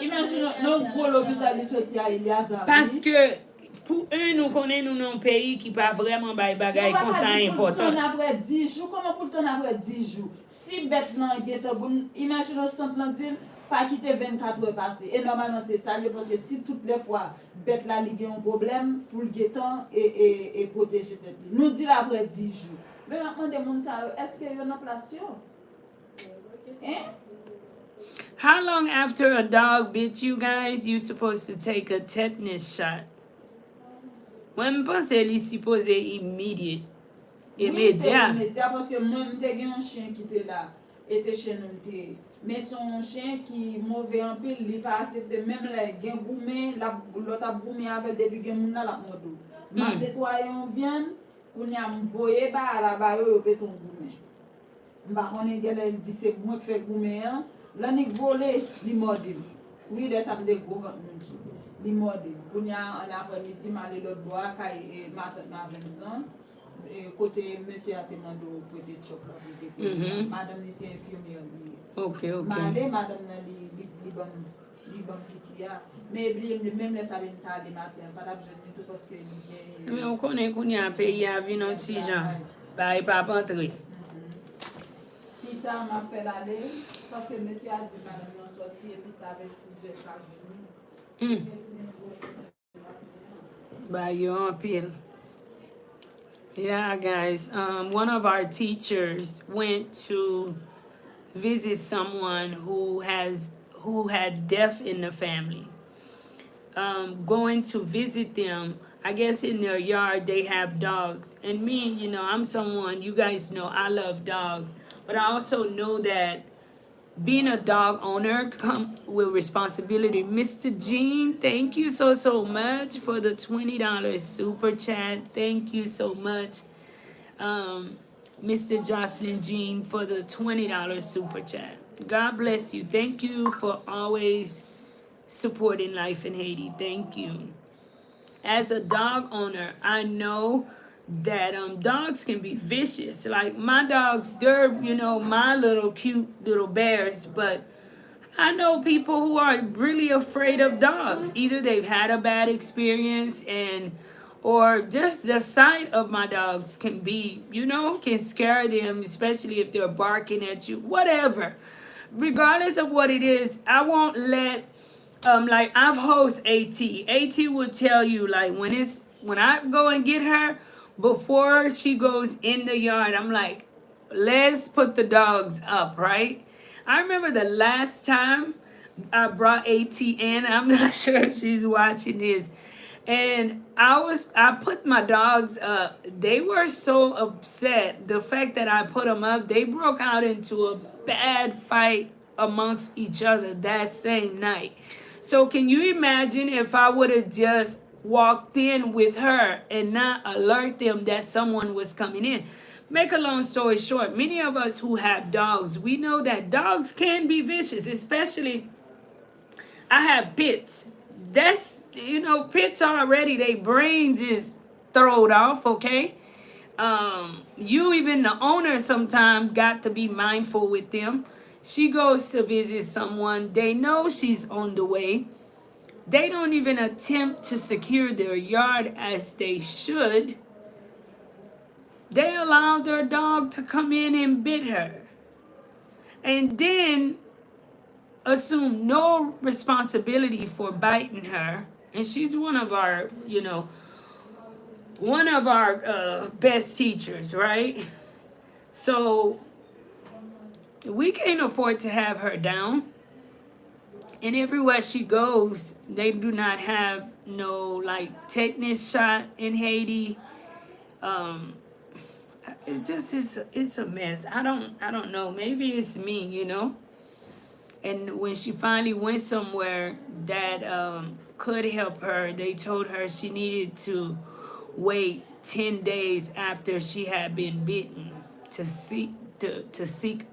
Speaker 4: Imagine non gros l'hôpital il sorti à Eliasa.
Speaker 1: Parce que pour nous connaissons nous un pays qui pas vraiment bay bagay comme ça important.
Speaker 4: Après 10 jours, comment pour le temps après 10 jours? Si bête nan gete bon, imagine au centre là dit pas quitter 24 heures passées. Et normalement c'est ça parce que si toutes les fois bête là li un problème pour le guetan et protéger tête. Nous dit là après 10 jours. Mais maintenant des monde ça est-ce que y a une place yo? Hein?
Speaker 1: How long after a dog bit you guys you supposed to take a tetanus shot? Moi, je pense que c'est supposé immédiat. Immédiat.
Speaker 4: Immédiat parce que moi, j'ai un chien qui était là, était chez nous. Mais son chien qui mauvais en pile, il passe même là, il a boumé, l'autre a boumé avec depuis qu'il y a la moto. Je nettoyé en viande, on a envoyé à la barre, il peut tomber boumé. Mba konen gel el di se mwen fè goumen, l'anik vole, li modil. Oui, de sa mde govan li modil. Kounya an apre midi male lot boa kay matat nan Vincent. Kote monsieur a te mando pwete chok la pwete pe. Madame ni se infirmier li.
Speaker 1: Ok, ok.
Speaker 4: Mande madame nan li ban pikia. Me bli même les savin tali matin, pas d'abjeune tout parce que li
Speaker 1: Mais on connaît qu'on y a un pays à vivre dans petit gens. Bah, il pas entrer.
Speaker 4: Pita m'a fait l'aller parce que monsieur a dit madame non sorti et puis t'avais 6 heures par jour.
Speaker 1: Bah, you're on pill. Yeah, guys. One of our teachers went to visit someone who had death in the family. Going to visit them, I guess in their yard they have dogs. And me, you know, I'm someone, you guys know I love dogs. But I also know that being a dog owner come with responsibility. Mr. Jean, thank you so much for the $20 super chat. Thank you so much. Mr. Jocelyn Jean for the $20 super chat. God bless you. Thank you for always supporting Life in Haiti. Thank you. As a dog owner, I know that dogs can be vicious. Like my dogs, they're, you know, my little cute little bears, but I know people who are really afraid of dogs. Either they've had a bad experience or just the sight of my dogs can be, you know, can scare them, especially if they're barking at you, whatever. Regardless of what it is, I won't let like I've host AT. AT will tell you like when I go and get her before she goes in the yard, I'm like, let's put the dogs up, right? I remember the last time I brought AT in. I'm not sure if she's watching this. And I put my dogs up. They were so upset. The fact that I put them up, they broke out into a bad fight amongst each other that same night. So can you imagine if I would have just walked in with her and not alert them that someone was coming in? Make a long story short, many of us who have dogs, we know that dogs can be vicious, especially I have pits. That's, you know, pits already, their brains is throwed off, okay? You, even the owner, sometimes got to be mindful with them. She goes to visit someone, they know she's on the way. They don't even attempt to secure their yard as they should. They allow their dog to come in and bit her. And then assume no responsibility for biting her. And she's one of our, you know, best teachers, right? So we can't afford to have her down. And everywhere she goes, they do not have no like tetanus shot in Haiti. It's just it's a mess. I don't know. Maybe it's me, you know. And when she finally went somewhere that could help her, they told her she needed to wait 10 days after she had been bitten to seek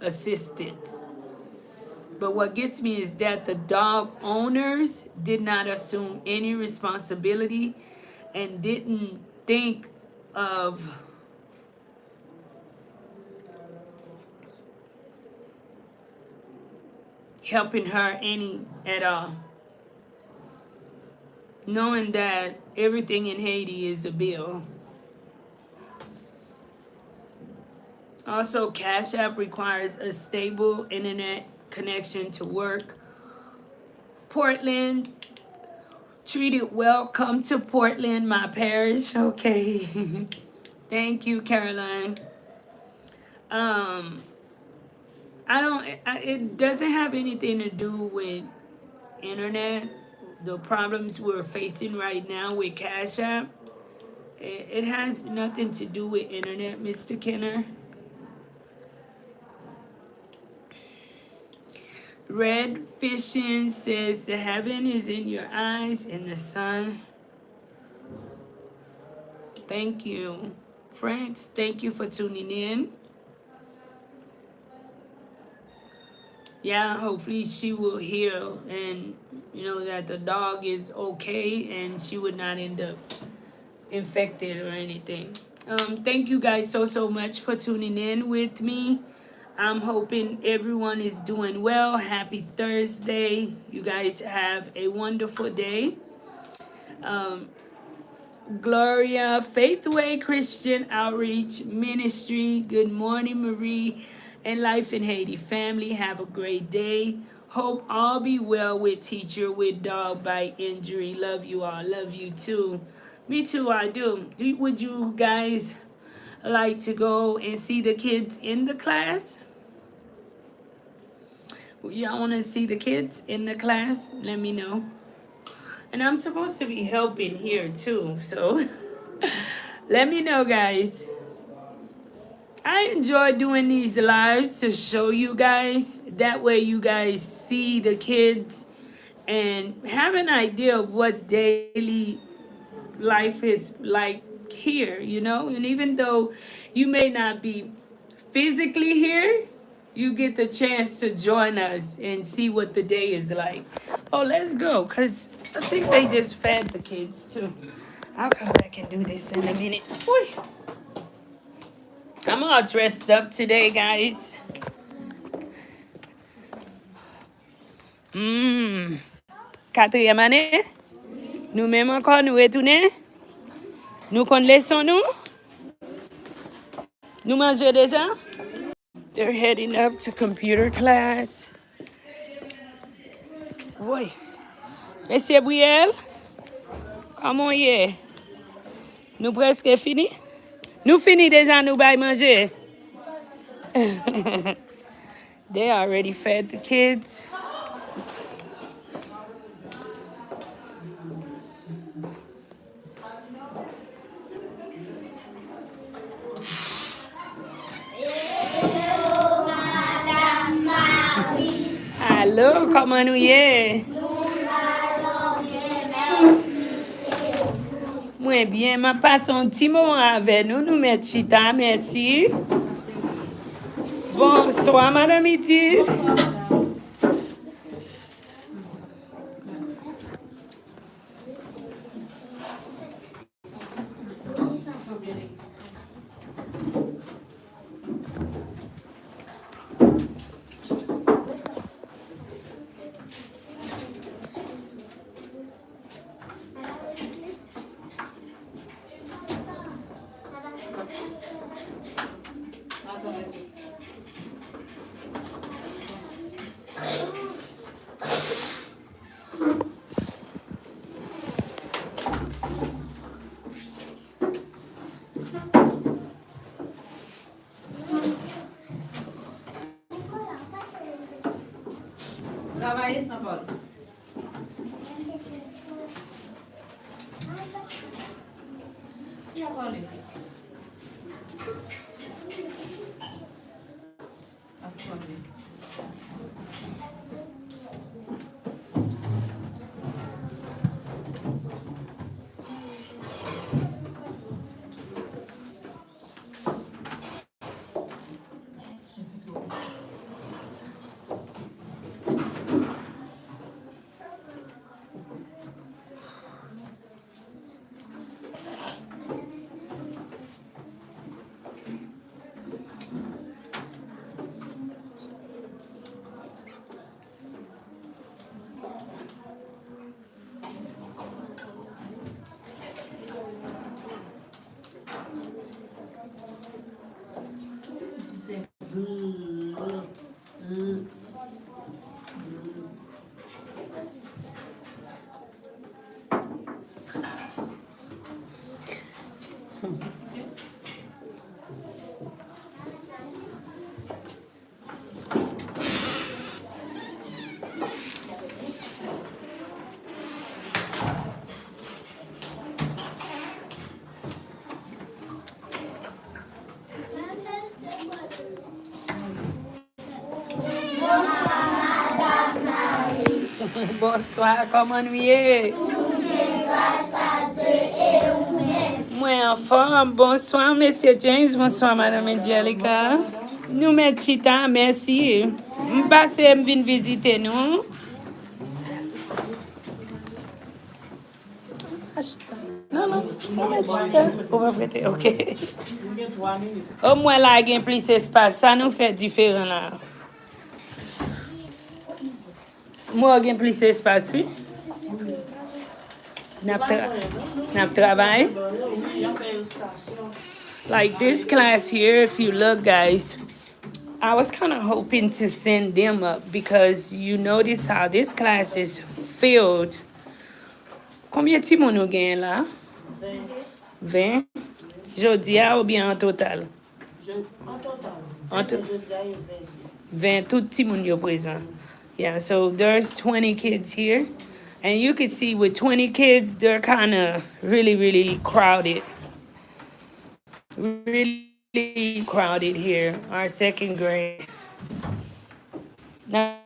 Speaker 1: assistance. But what gets me is that the dog owners did not assume any responsibility and didn't think of helping her any at all. Knowing that everything in Haiti is a bill. Also, Cash App requires a stable internet connection to work. Portland, treated well. Come to Portland, my parish. Okay. Thank you, Caroline. It doesn't have anything to do with internet. The problems we're facing right now with Cash App, it has nothing to do with internet, Mr. Kenner. Red Fishing says the heaven is in your eyes and the sun. Thank you. Friends, thank you for tuning in. yeah, hopefully she will heal and you know that the dog is okay and she would not end up infected or anything. Thank you guys so much for tuning in with me. I'm hoping everyone is doing well. Happy Thursday. You guys have a wonderful day. Gloria, Faithway Christian Outreach Ministry. Good morning, Marie and Life in Haiti family. Have a great day. Hope all be well with teacher with dog bite injury. Love you all. Love you too. Me too, I do. Would you guys like to go and see the kids in the class? Y'all want to see the kids in the class? Let me know. And I'm supposed to be helping here too, so let me know, guys. I enjoy doing these lives to show you guys. That way you guys see the kids and have an idea of what daily life is like here, you know? And even though you may not be physically here, you get the chance to join us and see what the day is like. Oh, let's go, because I think they just fed the kids too. I'll come back and do this in a minute. Oy. I'm all dressed up today, guys. Quatrième année? Nous même encore nous retourner? Nous qu'on leçon nous? Nous manger déjà? They're heading up to computer class. Boy. Monsieur Briel? Comment y est? Nous presque fini? Nous fini déjà nous bay manger. They already fed the kids. Hello, comment nous y est? Moi bien, ma passe un petit moment avec nous, nous mettons chita, merci. Bonsoir, Madame Itif.
Speaker 4: Travailler sans bol. Il a parlé.
Speaker 1: Bonsoir, comment nous y est? Moi en forme. Bonsoir, Monsieur James. Bonsoir, Madame Angelica. Nous mettons chita, merci. Je passe, je viens visiter nous. Non, non, nous mettons chita. On va prêter, ok. Au moins là, il y a plus d'espace. Ça nous fait différent là. Moi, il y a plus d'espace, oui. Nous travaillons. Like this class here, if you look, guys, I was kind of hoping to send them up because you notice how this class is filled. Combien de timons nous gagnons là? 20. Jeudi ou bien en total? En total. 20, tout timons yo présent. Yeah, so there's 20 kids here. And you can see with 20 kids, they're kind of really crowded. Really crowded here, our second grade. Now,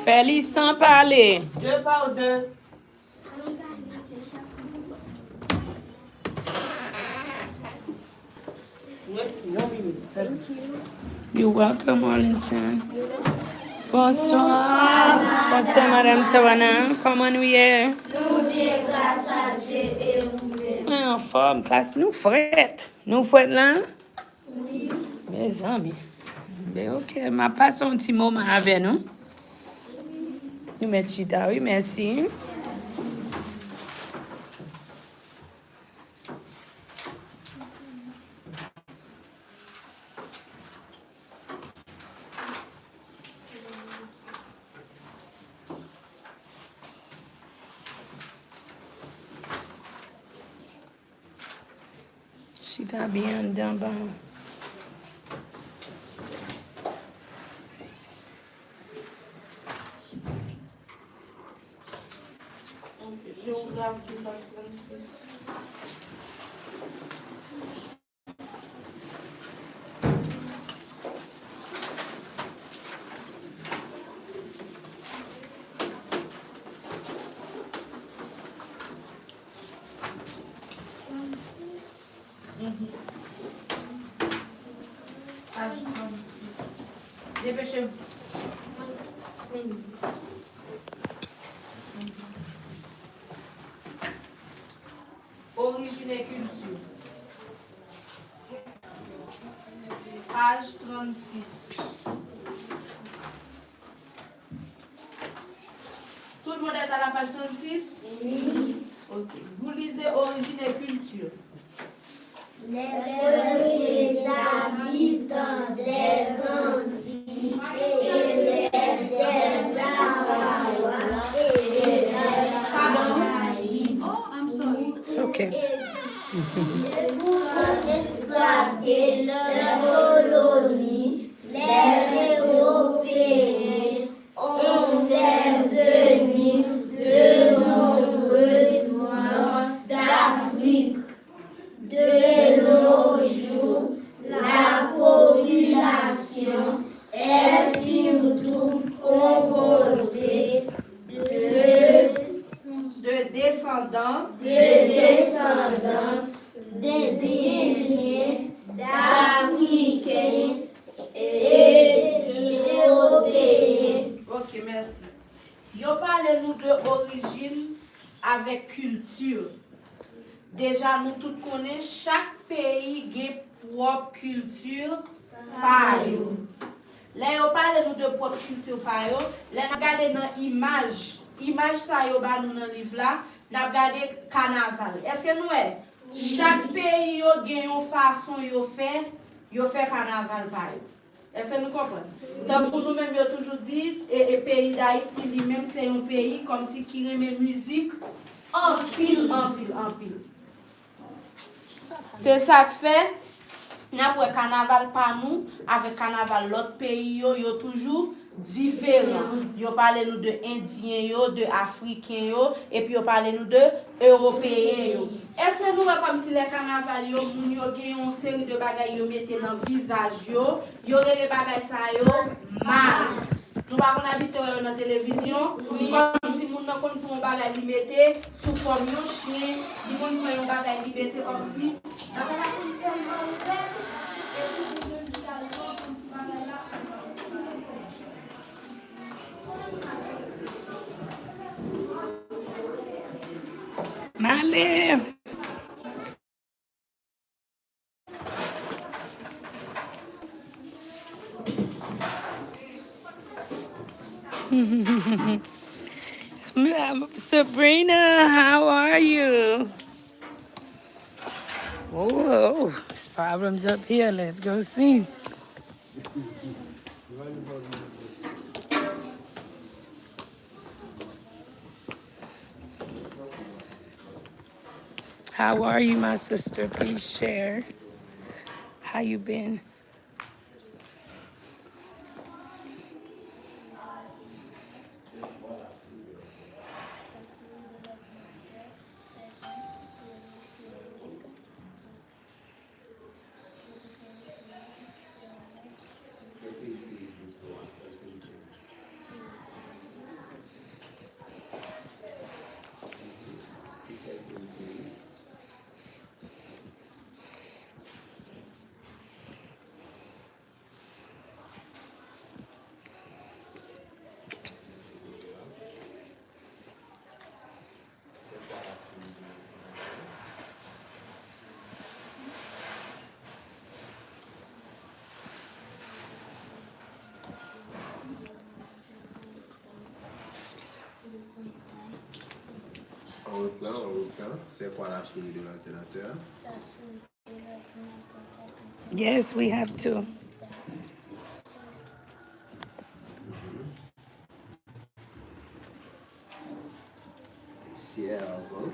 Speaker 1: Félix sans parler.
Speaker 5: 2 par 2.
Speaker 1: You're welcome, Arlington. Bonsoir. Bonsoir, Madame Tawana. Comment nous est? En forme, classe. Nous fouettes. Nous fouettes là? Oui. Mes amis. Ben ok, ma passe un petit moment avec nous. Nous mettons chita, oui, merci. Chita bien d'en bas.
Speaker 3: Géographie, page 36. Page 36. Dépêchez-vous. Origine et culture. Page 36. Tout le monde est à la page 36? Oui. Ok. Vous lisez origine et culture.
Speaker 6: Les premiers habitants des Antilles et des Sahara et des Caraïbes.
Speaker 3: Oh, I'm sorry.
Speaker 1: It's okay.
Speaker 6: Pour exploiter leurs colonies, les Européens ont fait venir de nombreux Noirs d'Afrique. De nos jours, la population est surtout composée
Speaker 3: De descendants
Speaker 6: d'Indiens, d'Africains et d'Européens.
Speaker 3: Ok, merci. Yo parlez-nous de origine avec culture. Déjà, nous tous connaissons, chaque pays a propre culture par eux. Là, yo parlez-nous de propre culture par eux. Là, nous regardons dans l'image. L'image, ça, yo ba nous dans le livre là. Nous regardons carnaval. Est-ce que nous est? Chaque pays yo a une façon yo fait carnaval par eux. Est-ce que nous comprenons? Donc, pour nous-mêmes, yo toujours dit, et pays d'Haïti, lui-même, c'est un pays comme si qui remet musique en pile. C'est ça que fait, nous avons carnaval par nous, avec carnaval l'autre pays, yo toujours différents. Yo parle nous de Indiens yo, de Africains yo, et puis yo parle nous de Européens yo. Est-ce que nous comme si les carnaval yo moun yo gen une série de bagages yo mette dans visage yo, yo les bagages ça yo masque. Nous pas qu'on habitué dans la télévision, comme si moun nan kon pou un bagage li mette sous forme de chien, li kon pou un bagage li mette comme si
Speaker 1: Marley. Sabrina, how are you? Oh, there's problems up here. Let's go see. How are you, my sister? Please share. How you been?
Speaker 2: C'est quoi la souris de l'ordinateur?
Speaker 1: Yes, we have to.
Speaker 2: Cerveau.